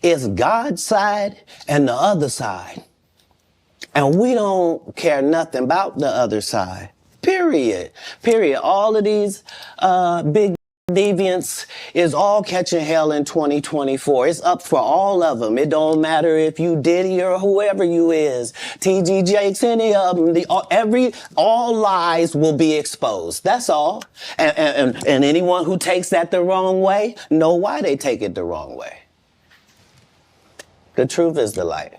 It's God's side and the other side. And we don't care nothing about the other side. Period. Period. All of these big deviants is all catching hell in 2024. It's up for all of them. It don't matter if you Diddy or whoever you is. TG Jakes, any of them. All lies will be exposed. That's all. And anyone who takes that the wrong way, know why they take it the wrong way. The truth is the light.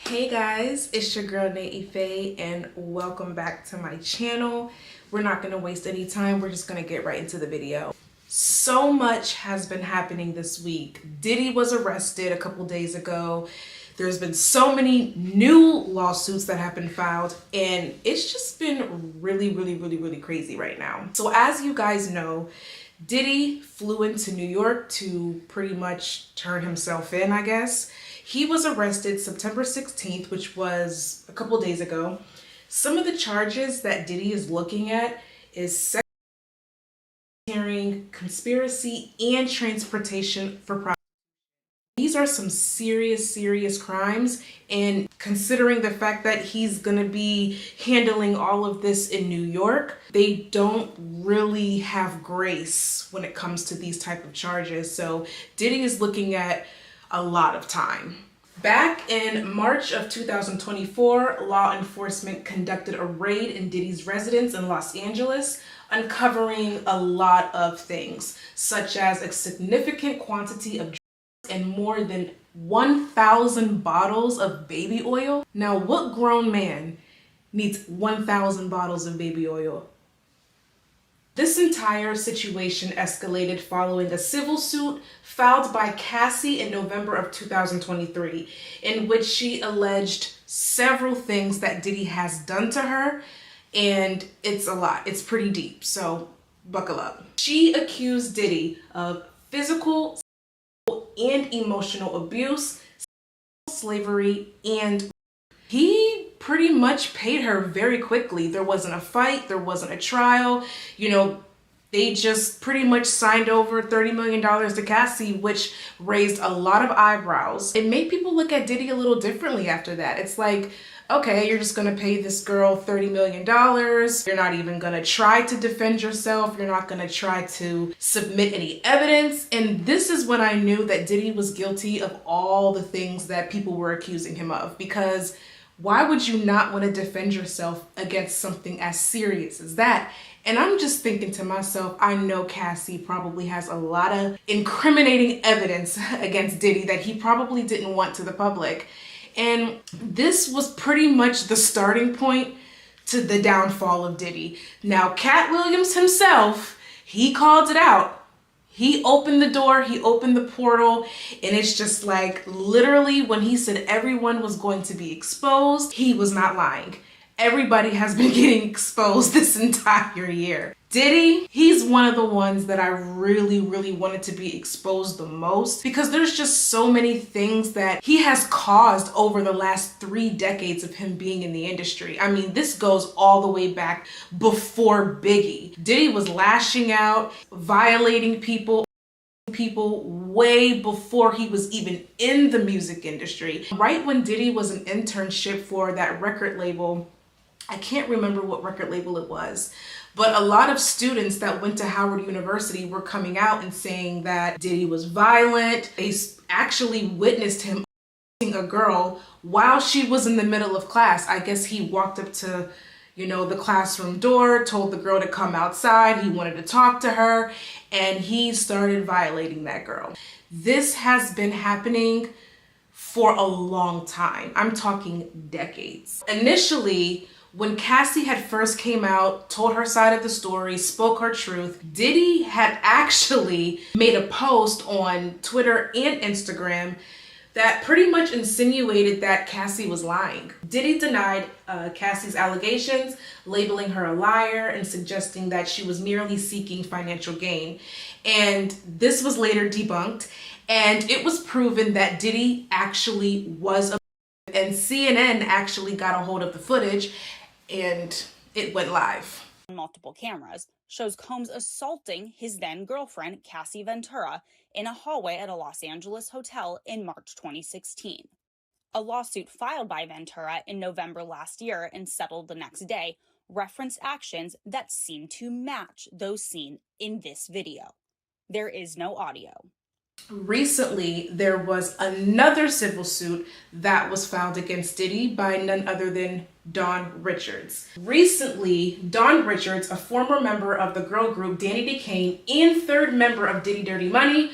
Hey guys, it's your girl itsnayifay and welcome back to my channel. We're not going to waste any time. We're just going to get right into the video. So much has been happening this week. Diddy was arrested a couple days ago. There's been so many new lawsuits that have been filed, and it's just been really crazy right now. So as you guys know, Diddy flew into New York to pretty much turn himself in, I guess. He was arrested September 16th, which was a couple days ago. Some of the charges that Diddy is looking at is sex, conspiracy, and transportation for profit. These are some serious crimes, and considering the fact that he's gonna be handling all of this in New York, they don't really have grace when it comes to these type of charges. So Diddy is looking at a lot of time. Back in March of 2024, law enforcement conducted a raid in Diddy's residence in Los Angeles, uncovering a lot of things, such as a significant quantity of drugs and more than 1,000 bottles of baby oil. Now, what grown man needs 1,000 bottles of baby oil? This entire situation escalated following a civil suit filed by Cassie in November of 2023, in which she alleged several things that Diddy has done to her, and it's a lot. It's pretty deep, so buckle up. She accused Diddy of physical and emotional abuse, slavery, and he pretty much paid her very quickly. There wasn't a fight, there wasn't a trial. You know, they just pretty much signed over $30 million to Cassie, which raised a lot of eyebrows. It made people look at Diddy a little differently after that. It's like, okay, you're just gonna pay this girl $30 million. You're not even gonna try to defend yourself. You're not gonna try to submit any evidence. And this is when I knew that Diddy was guilty of all the things that people were accusing him of, because why would you not want to defend yourself against something as serious as that? And I'm just thinking to myself, I know Cassie probably has a lot of incriminating evidence against Diddy that he probably didn't want to the public. And this was pretty much the starting point to the downfall of Diddy. Now, Katt Williams himself, he called it out. He opened the door, he opened the portal, and it's just like literally when he said everyone was going to be exposed, he was not lying. Everybody has been getting exposed this entire year. Diddy, he's one of the ones that I really wanted to be exposed the most, because there's just so many things that he has caused over the last 3 decades of him being in the industry. I mean, this goes all the way back before Biggie. Diddy was lashing out, violating people way before he was even in the music industry. Right when Diddy was an internship for that record label, I can't remember what record label it was, but a lot of students that went to Howard University were coming out and saying that Diddy was violent. They actually witnessed him a girl while she was in the middle of class. I guess he walked up to, you know, the classroom door, told the girl to come outside. He wanted to talk to her, and he started violating that girl. This has been happening for a long time. I'm talking decades. Initially, when Cassie had first came out, told her side of the story, spoke her truth, Diddy had actually made a post on Twitter and Instagram that pretty much insinuated that Cassie was lying. Diddy denied Cassie's allegations, labeling her a liar and suggesting that she was merely seeking financial gain. And this was later debunked, and it was proven that Diddy actually was a, and CNN actually got a hold of the footage and it went live. Multiple cameras shows Combs assaulting his then girlfriend, Cassie Ventura, in a hallway at a Los Angeles hotel in March 2016. A lawsuit filed by Ventura in November last year and settled the next day referenced actions that seem to match those seen in this video. There is no audio. Recently, there was another civil suit that was filed against Diddy by none other than Don Richards. Recently, Don Richards, a former member of the girl group Danny DeCane and third member of Diddy Dirty Money,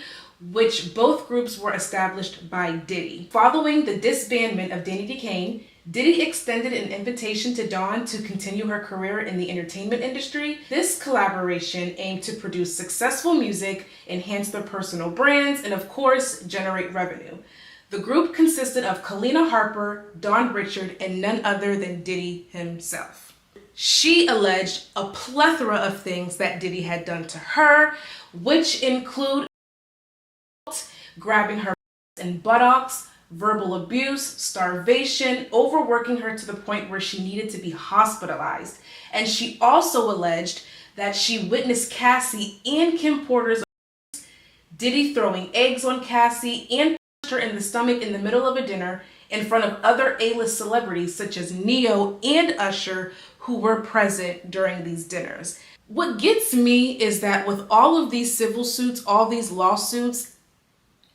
which both groups were established by Diddy. Following the disbandment of Danny DeCane, Diddy extended an invitation to Dawn to continue her career in the entertainment industry. This collaboration aimed to produce successful music, enhance their personal brands, and of course, generate revenue. The group consisted of Kalina Harper, Don Richard, and none other than Diddy himself. She alleged a plethora of things that Diddy had done to her, which include grabbing her and buttocks, verbal abuse, starvation, overworking her to the point where she needed to be hospitalized. And she also alleged that she witnessed Cassie and Kim Porter's Diddy throwing eggs on Cassie and punched her in the stomach in the middle of a dinner in front of other A-list celebrities such as Neo and Usher, who were present during these dinners. What gets me is that with all of these civil suits, all these lawsuits,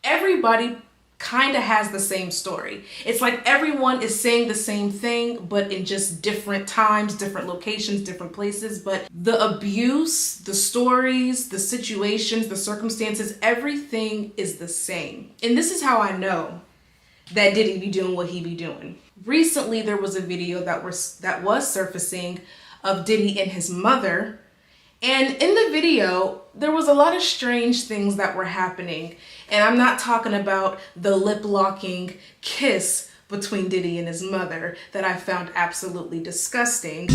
everybody kind of has the same story. It's like everyone is saying the same thing, but in just different times, different locations, different places. But the abuse, the stories, the situations, the circumstances, everything is the same. And this is how I know that Diddy be doing what he be doing. Recently, there was a video that was surfacing of Diddy and his mother. And in the video, there was a lot of strange things that were happening. And I'm not talking about the lip-locking kiss between Diddy and his mother that I found absolutely disgusting.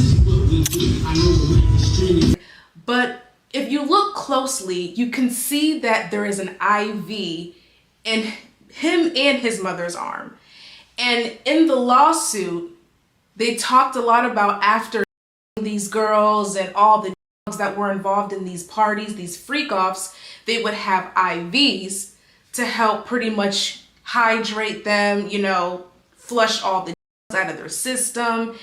But if you look closely, you can see that there is an IV in him and his mother's arm. And in the lawsuit, they talked a lot about after these girls and all the that were involved in these parties, these freak-offs, they would have IVs to help pretty much hydrate them, flush all the out of their system.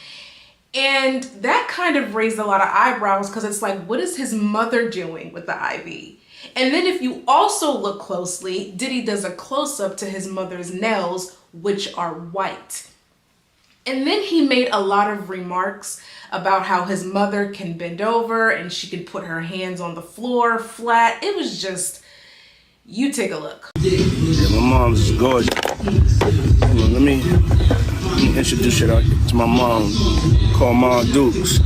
And that kind of raised a lot of eyebrows because it's like, what is his mother doing with the IV? And then if you also look closely, Diddy does a close-up to his mother's nails, which are white. And then he made a lot of remarks about how his mother can bend over and she can put her hands on the floor flat. It was just, you take a look. Yeah, my mom's gorgeous. Let me introduce you to my mom, called Mom Dukes.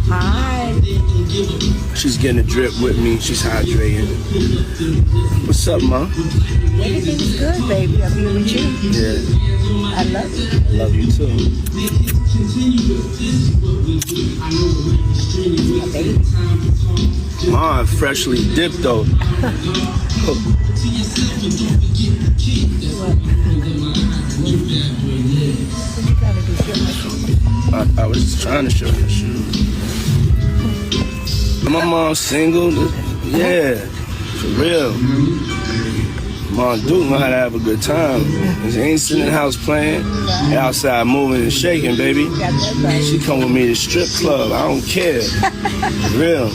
Hi. She's getting a drip with me. She's hydrating. What's up, Mom? Everything's good, baby. I'm here with you. Yeah. I love you. I love you too. My baby. Mom, freshly dipped though. I was just trying to show you. My mom's single. Yeah, for real. Mom Duke know how to have a good time. She ain't sitting in the house playing. Outside moving and shaking, baby. She come with me to strip club. I don't care. For real.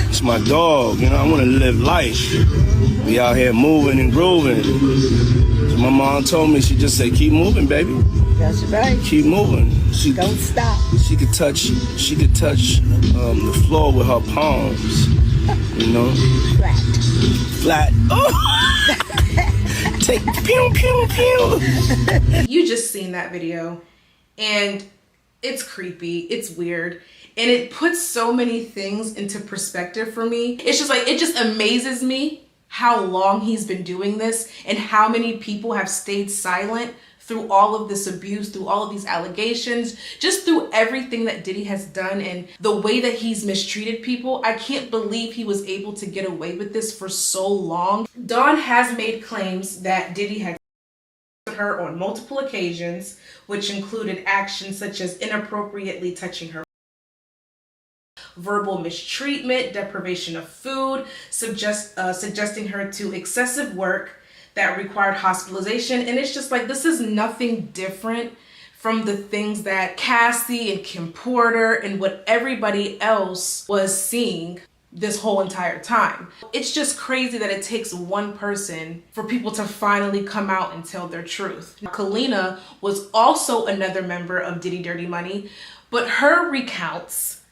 It's my dog. I want to live life. We out here moving and grooving. So my mom told me, she just said, keep moving, baby. That's right. Keep moving. Don't stop. She could touch the floor with her palms. Flat. Oh! Take pew pew pew. You just seen that video and it's creepy, it's weird, and it puts so many things into perspective for me. It's just like, it just amazes me how long he's been doing this and how many people have stayed silent through all of this abuse, through all of these allegations, just through everything that Diddy has done and the way that he's mistreated people. I can't believe he was able to get away with this for so long. Dawn has made claims that Diddy had her on multiple occasions, which included actions such as inappropriately touching her, verbal mistreatment, deprivation of food, suggesting her to excessive work, that required hospitalization. And it's just like, this is nothing different from the things that Cassie and Kim Porter and what everybody else was seeing this whole entire time. It's just crazy that it takes one person for people to finally come out and tell their truth. Kalina was also another member of Diddy Dirty Money, but her recounts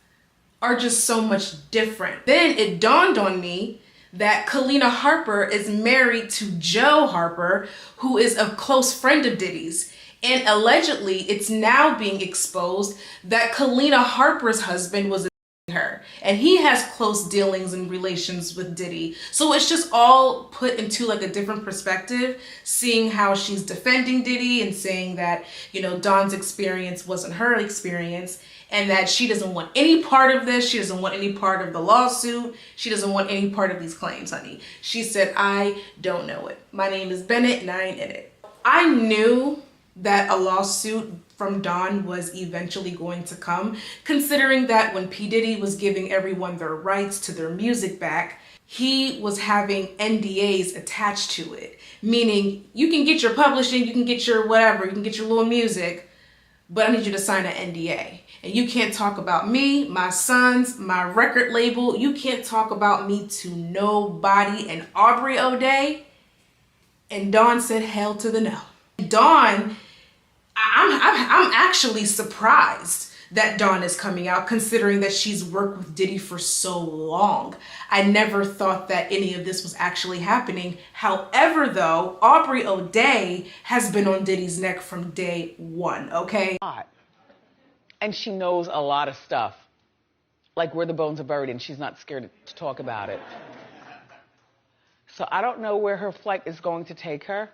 are just so much different. Then it dawned on me that Kalina Harper is married to Joe Harper, who is a close friend of Diddy's. And allegedly, it's now being exposed that Kalina Harper's husband was her, and he has close dealings and relations with Diddy. So it's just all put into like a different perspective, seeing how she's defending Diddy and saying that, you know, Dawn's experience wasn't her experience, and that she doesn't want any part of this. She doesn't want any part of the lawsuit. She doesn't want any part of these claims, honey. She said, I don't know it. My name is Bennett and I ain't in it. I knew that a lawsuit from Dawn was eventually going to come, considering that when P. Diddy was giving everyone their rights to their music back, he was having NDAs attached to it. Meaning, you can get your publishing, you can get your whatever, you can get your little music, but I need you to sign an NDA. And you can't talk about me, my sons, my record label. You can't talk about me to nobody. And Aubrey O'Day, and Dawn said, hell to the no. Dawn, I'm actually surprised that Dawn is coming out, considering that she's worked with Diddy for so long. I never thought that any of this was actually happening. However, though, Aubrey O'Day has been on Diddy's neck from day one, okay? And she knows a lot of stuff, like where the bones are buried, and she's not scared to talk about it. So I don't know where her flight is going to take her,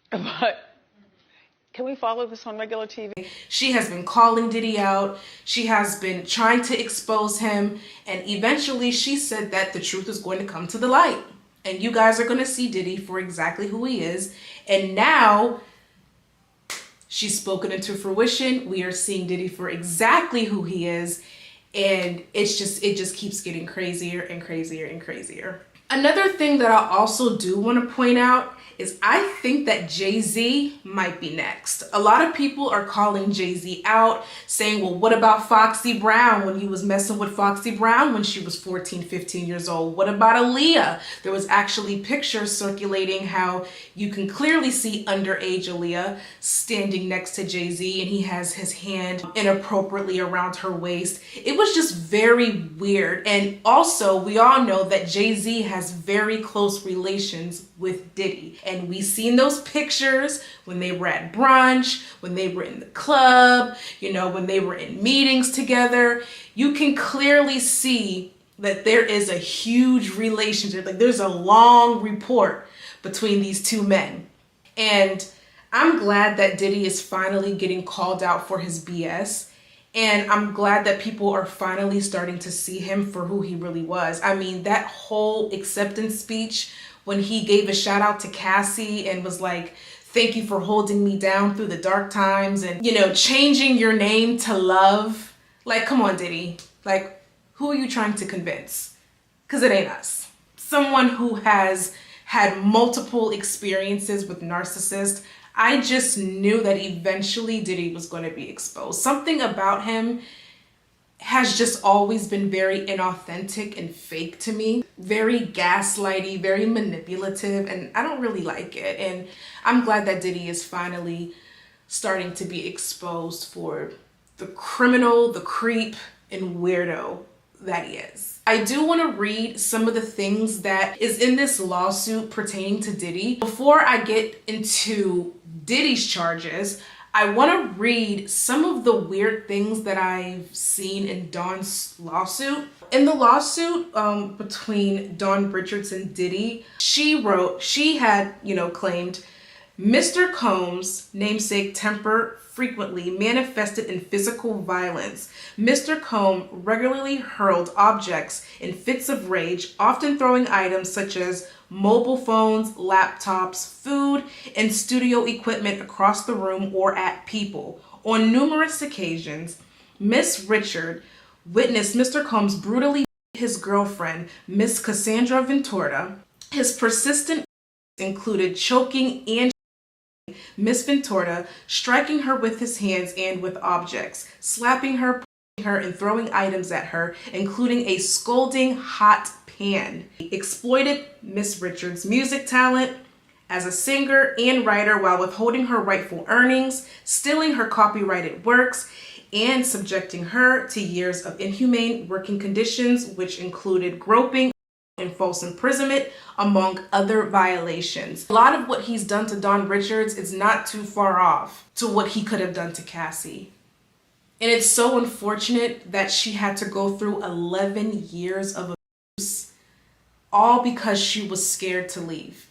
but can we follow this on regular TV? She has been calling Diddy out. She has been trying to expose him. And eventually she said that the truth is going to come to the light. And you guys are going to see Diddy for exactly who he is. And now she's spoken into fruition. We are seeing Diddy for exactly who he is. And it just keeps getting crazier and crazier and crazier. Another thing that I also do want to point out is I think that Jay-Z might be next. A lot of people are calling Jay-Z out, saying, well, what about Foxy Brown when he was messing with Foxy Brown when she was 14, 15 years old? What about Aaliyah? There was actually pictures circulating how you can clearly see underage Aaliyah standing next to Jay-Z, and he has his hand inappropriately around her waist. It was just very weird. And also, we all know that Jay-Z has very close relations with Diddy. And we seen those pictures when they were at brunch, when they were in the club, you know, when they were in meetings together. You can clearly see that there is a huge relationship. Like, there's a long rapport between these two men. And I'm glad that Diddy is finally getting called out for his BS. And I'm glad that people are finally starting to see him for who he really was. I mean, that whole acceptance speech when he gave a shout out to Cassie and was like, thank you for holding me down through the dark times, and, you know, changing your name to Love. Like, come on, Diddy. Like, who are you trying to convince? Because it ain't us. Someone who has had multiple experiences with narcissists, I just knew that eventually Diddy was going to be exposed. Something about him has just always been very inauthentic and fake to me. Very gaslighty, very manipulative, and I don't really like it. And I'm glad that Diddy is finally starting to be exposed for the criminal, the creep, and weirdo that he is. I do want to read some of the things that is in this lawsuit pertaining to Diddy. Before I get into Diddy's charges, I want to read some of the weird things that I've seen in Dawn's lawsuit. In the lawsuit between Dawn Richards and Diddy, she had, claimed Mr. Combs' namesake temper frequently manifested in physical violence. Mr. Combs regularly hurled objects in fits of rage, often throwing items such as mobile phones, laptops, food, and studio equipment across the room or at people. On numerous occasions, Miss Richard witnessed Mr. Combs brutally beat his girlfriend, Miss Cassandra Ventura. His persistent included choking and Miss Ventura, striking her with his hands and with objects, slapping her, pushing her, and throwing items at her, including a scalding hot pan. He exploited Miss Richards' music talent as a singer and writer while withholding her rightful earnings, stealing her copyrighted works, and subjecting her to years of inhumane working conditions, which included groping and false imprisonment, among other violations. A lot of what he's done to Dawn Richards is not too far off to what he could have done to Cassie. And it's so unfortunate that she had to go through 11 years of abuse, all because she was scared to leave.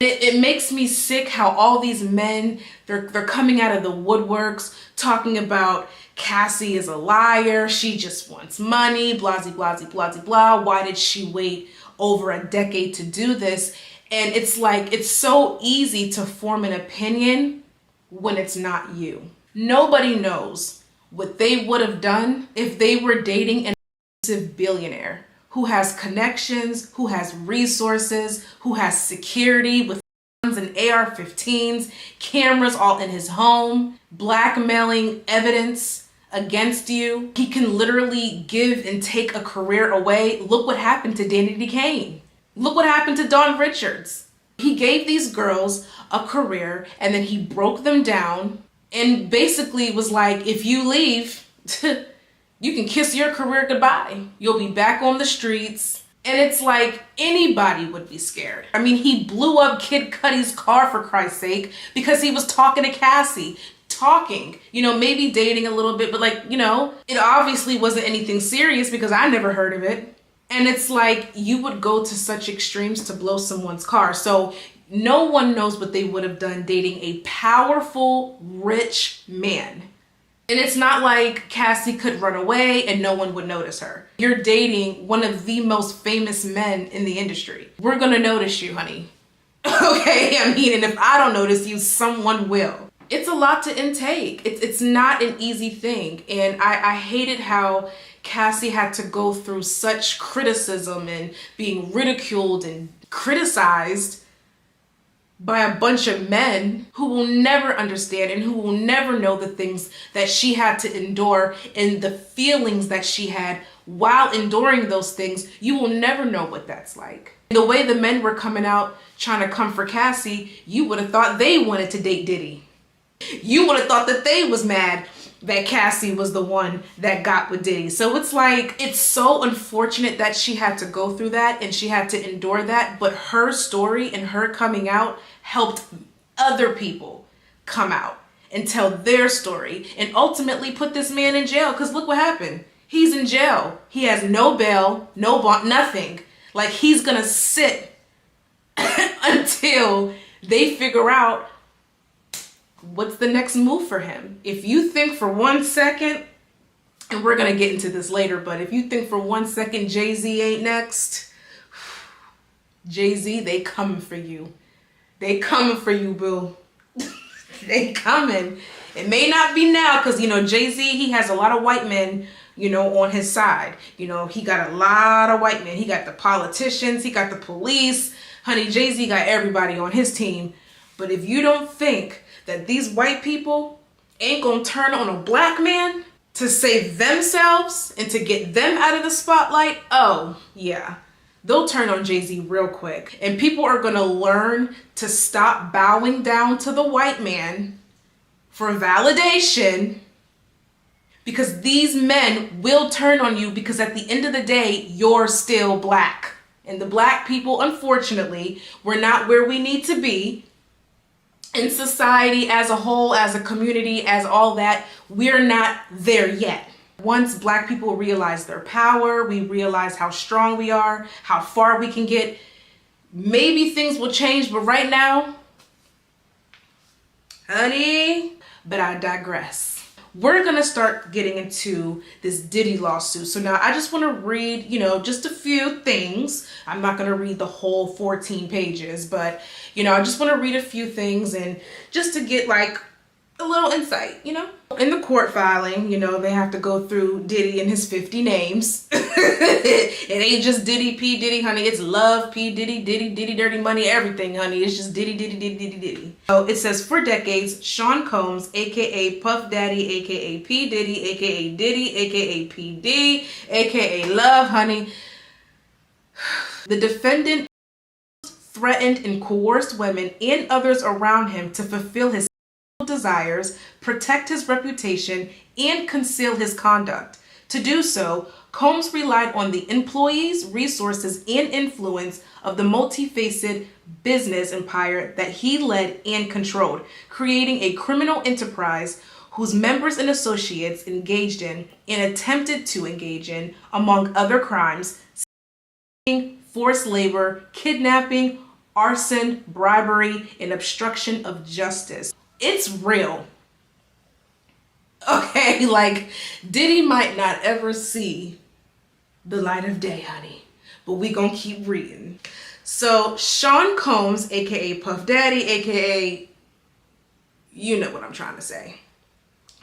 It makes me sick how all these men, they're coming out of the woodworks talking about Cassie is a liar, she just wants money, blah, blah, blah, blah, blah. Why did she wait over a decade to do this? And it's like, it's so easy to form an opinion when it's not you. Nobody knows what they would have done if they were dating an abusive billionaire who has connections, who has resources, who has security with guns and AR-15s, cameras all in his home, blackmailing evidence against you. He can literally give and take a career away. Look what happened to Danny Kane. Look what happened to Dawn Richards. He gave these girls a career and then he broke them down and basically was like, if you leave, you can kiss your career goodbye. You'll be back on the streets. And it's like anybody would be scared. I mean, he blew up Kid Cudi's car for Christ's sake because he was talking to Cassie. Talking, maybe dating a little bit, but it obviously wasn't anything serious because I never heard of it. And it's like you would go to such extremes to blow someone's car. So no one knows what they would have done dating a powerful, rich man. And it's not like Cassie could run away and no one would notice her. You're dating one of the most famous men in the industry. We're gonna notice you, honey. Okay, and if I don't notice you, someone will. It's a lot to intake. It's not an easy thing. And I hated how Cassie had to go through such criticism and being ridiculed and criticized by a bunch of men who will never understand and who will never know the things that she had to endure and the feelings that she had while enduring those things. You will never know what that's like. The way the men were coming out trying to come for Cassie, you would have thought they wanted to date Diddy. You would have thought that they was mad that Cassie was the one that got with Diddy. So it's like, it's so unfortunate that she had to go through that and she had to endure that. But her story and her coming out helped other people come out and tell their story and ultimately put this man in jail. Because look what happened. He's in jail. He has no bail, no bond, nothing. Like, he's gonna sit until they figure out what's the next move for him. If you think for 1 second, and we're gonna get into this later, but if you think for 1 second Jay-Z ain't next, Jay-Z, they coming for you. They coming for you, boo. They coming. It may not be now, because Jay-Z, he has a lot of white men on his side. He got a lot of white men. He got the politicians, he got the police. Honey, Jay-Z got everybody on his team. But if you don't think that these white people ain't gonna turn on a black man to save themselves and to get them out of the spotlight, oh yeah, they'll turn on Jay-Z real quick. And people are gonna learn to stop bowing down to the white man for validation, because these men will turn on you, because at the end of the day, you're still black. And the black people, unfortunately, we're not where we need to be in society as a whole, as a community, as all that. We're not there yet. Once black people realize their power, we realize how strong we are, how far we can get, maybe things will change. But right now, honey, but I digress. We're gonna start getting into this Diddy lawsuit. So now I just wanna read, just a few things. I'm not gonna read the whole 14 pages, but I just wanna read a few things and just to get a little insight, you know? In the court filing, you know, they have to go through Diddy and his 50 names. It ain't just Diddy P. Diddy, honey. It's Love P. Diddy, Diddy, Diddy, Dirty Money, everything, honey. It's just Diddy, Diddy, Diddy, Diddy, Diddy. So it says, for decades, Sean Combs, aka Puff Daddy, aka P. Diddy, aka Diddy, aka P. D, aka Love, honey. The defendant threatened and coerced women and others around him to fulfill his desires, protect his reputation, and conceal his conduct. To do so, Combs relied on the employees, resources, and influence of the multifaceted business empire that he led and controlled, creating a criminal enterprise whose members and associates engaged in and attempted to engage in, among other crimes, forced labor, kidnapping, arson, bribery, and obstruction of justice. It's real. Okay, like, Diddy might not ever see the light of day, honey, but we gonna keep reading. So, Sean Combs, aka Puff Daddy, aka, you know what I'm trying to say.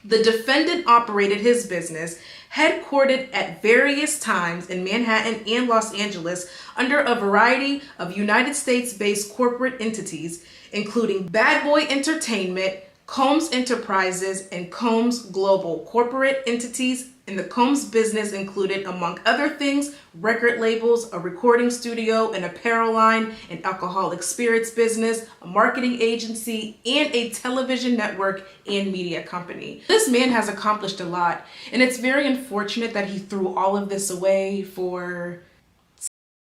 The defendant operated his business, headquartered at various times in Manhattan and Los Angeles under a variety of United States-based corporate entities, including Bad Boy Entertainment, Combs Enterprises, and Combs Global corporate entities. And the Combs business included, among other things, record labels, a recording studio, an apparel line, an alcoholic spirits business, a marketing agency, and a television network and media company. This man has accomplished a lot, and it's very unfortunate that he threw all of this away for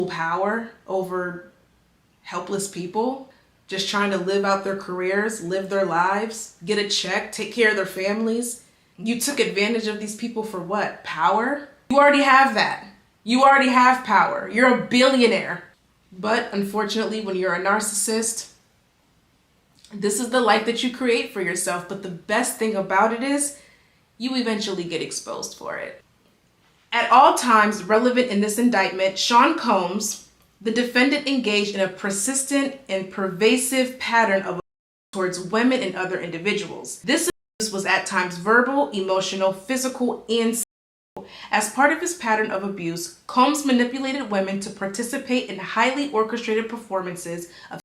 power over helpless people just trying to live out their careers, live their lives, get a check, take care of their families. You took advantage of these people for what? Power? You already have that. You already have power. You're a billionaire. But unfortunately, when you're a narcissist, this is the life that you create for yourself. But the best thing about it is you eventually get exposed for it. At all times relevant in this indictment, Sean Combs, the defendant, engaged in a persistent and pervasive pattern of towards women and other individuals. This abuse was at times verbal, emotional, physical, and sexual. As part of his pattern of abuse, Combs manipulated women to participate in highly orchestrated performances of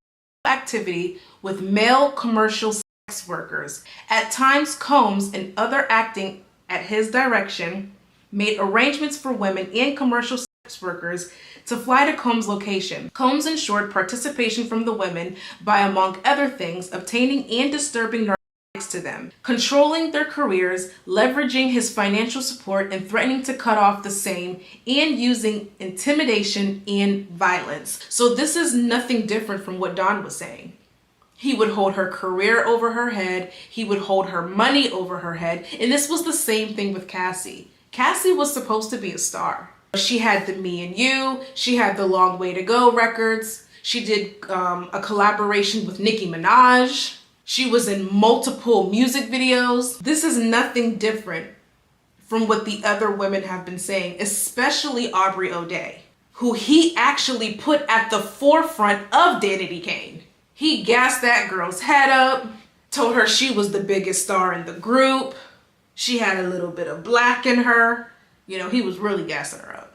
sexual activity with male commercial sex workers. At times, Combs and other acting at his direction made arrangements for women and commercial sex workers to fly to Combs' location. Combs ensured participation from the women by, among other things, obtaining and distributing narcotics to them, controlling their careers, leveraging his financial support, and threatening to cut off the same, and using intimidation and violence. So this is nothing different from what Dawn was saying. He would hold her career over her head. He would hold her money over her head. And this was the same thing with Cassie. Cassie was supposed to be a star. She had the Me and You. She had the Long Way to Go records. She did a collaboration with Nicki Minaj. She was in multiple music videos. This is nothing different from what the other women have been saying, especially Aubrey O'Day, who he actually put at the forefront of Danity Kane. He gassed that girl's head up, told her she was the biggest star in the group. She had a little bit of black in her. You know, he was really gassing her up.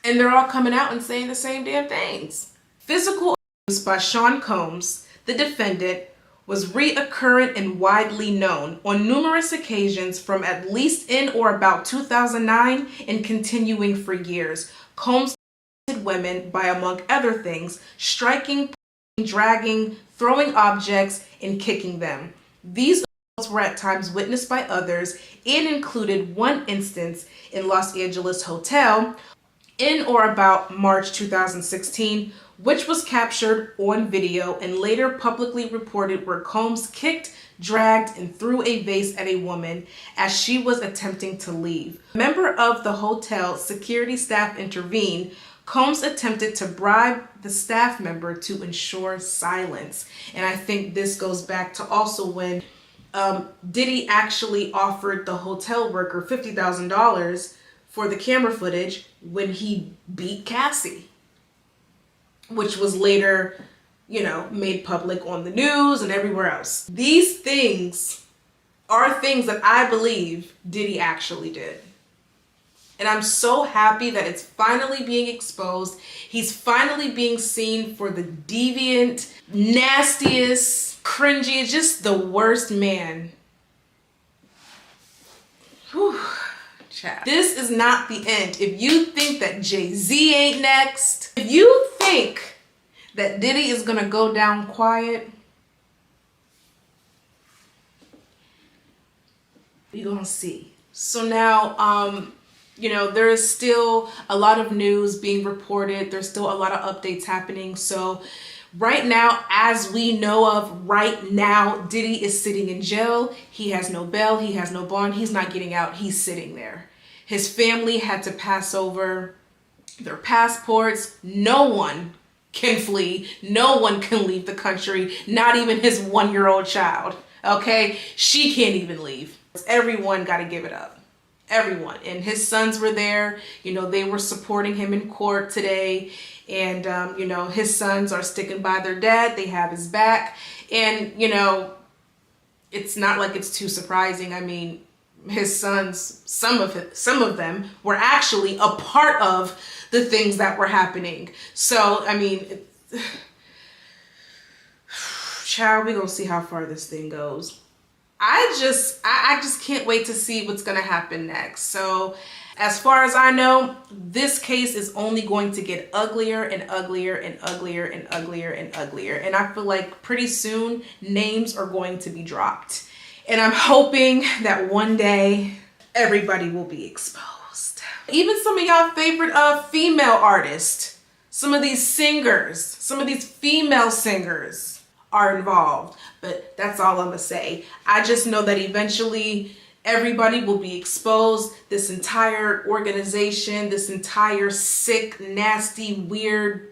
And they're all coming out and saying the same damn things. Physical abuse by Sean Combs, the defendant, was reoccurrent and widely known on numerous occasions from at least in or about 2009 and continuing for years. Combs assaulted women by, among other things, striking, dragging, throwing objects, and kicking them. These assaults were at times witnessed by others and included one instance in Los Angeles hotel in or about March 2016, which was captured on video and later publicly reported, where Combs kicked, dragged, and threw a vase at a woman as she was attempting to leave. A member of the hotel security staff intervened. Combs attempted to bribe the staff member to ensure silence. And I think this goes back to also when Diddy actually offered the hotel worker $50,000 for the camera footage when he beat Cassie, which was later, you know, made public on the news and everywhere else. These things are things that I believe Diddy actually did. And I'm so happy that it's finally being exposed. He's finally being seen for the deviant, nastiest, cringy, just the worst man. Whew. Child. This is not the end. If you think that Jay-Z ain't next, if you think that Diddy is gonna go down quiet, we're gonna see. So now, you know, there is still a lot of news being reported. There's still a lot of updates happening. So right now, as we know of right now, Diddy is sitting in jail. He has no bail. He has no bond. He's not getting out. He's sitting there. His family had to pass over their passports. No one can flee. No one can leave the country. Not even his 1-year-old child. Okay? She can't even leave. Everyone got to give it up. Everyone. And his sons were there. You know, they were supporting him in court today. And, you know, his sons are sticking by their dad. They have his back. And, you know, it's not like it's too surprising. I mean, his sons, some of them were actually a part of the things that were happening. So, I mean, child, we're going to see how far this thing goes. I just can't wait to see what's going to happen next. So as far as I know, this case is only going to get uglier and uglier and uglier and uglier and uglier. And I feel like pretty soon names are going to be dropped. And I'm hoping that one day everybody will be exposed. Even some of y'all favorite female artists, some of these singers, some of these female singers are involved. But that's all I'm gonna say. I just know that eventually everybody will be exposed. This entire organization, this entire sick, nasty, weird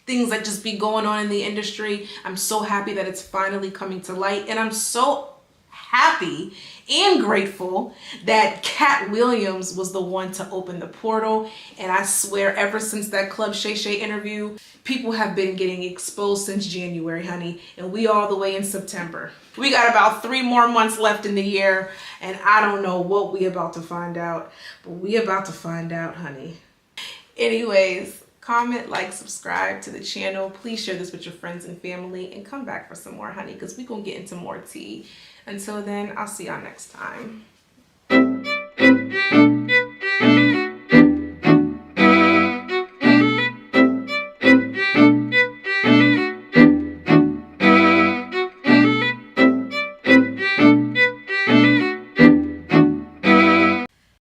things that just be going on in the industry. I'm so happy that it's finally coming to light. And I'm so happy and grateful that Katt Williams was the one to open the portal. And I swear, ever since that Club Shay Shay interview, people have been getting exposed since January, honey. And we all the way in September. We got about 3 more months left in the year. And I don't know what we about to find out. But we about to find out, honey. Anyways, comment, like, subscribe to the channel. Please share this with your friends and family. And come back for some more, honey. Because we're going to get into more tea. Until then, I'll see y'all next time.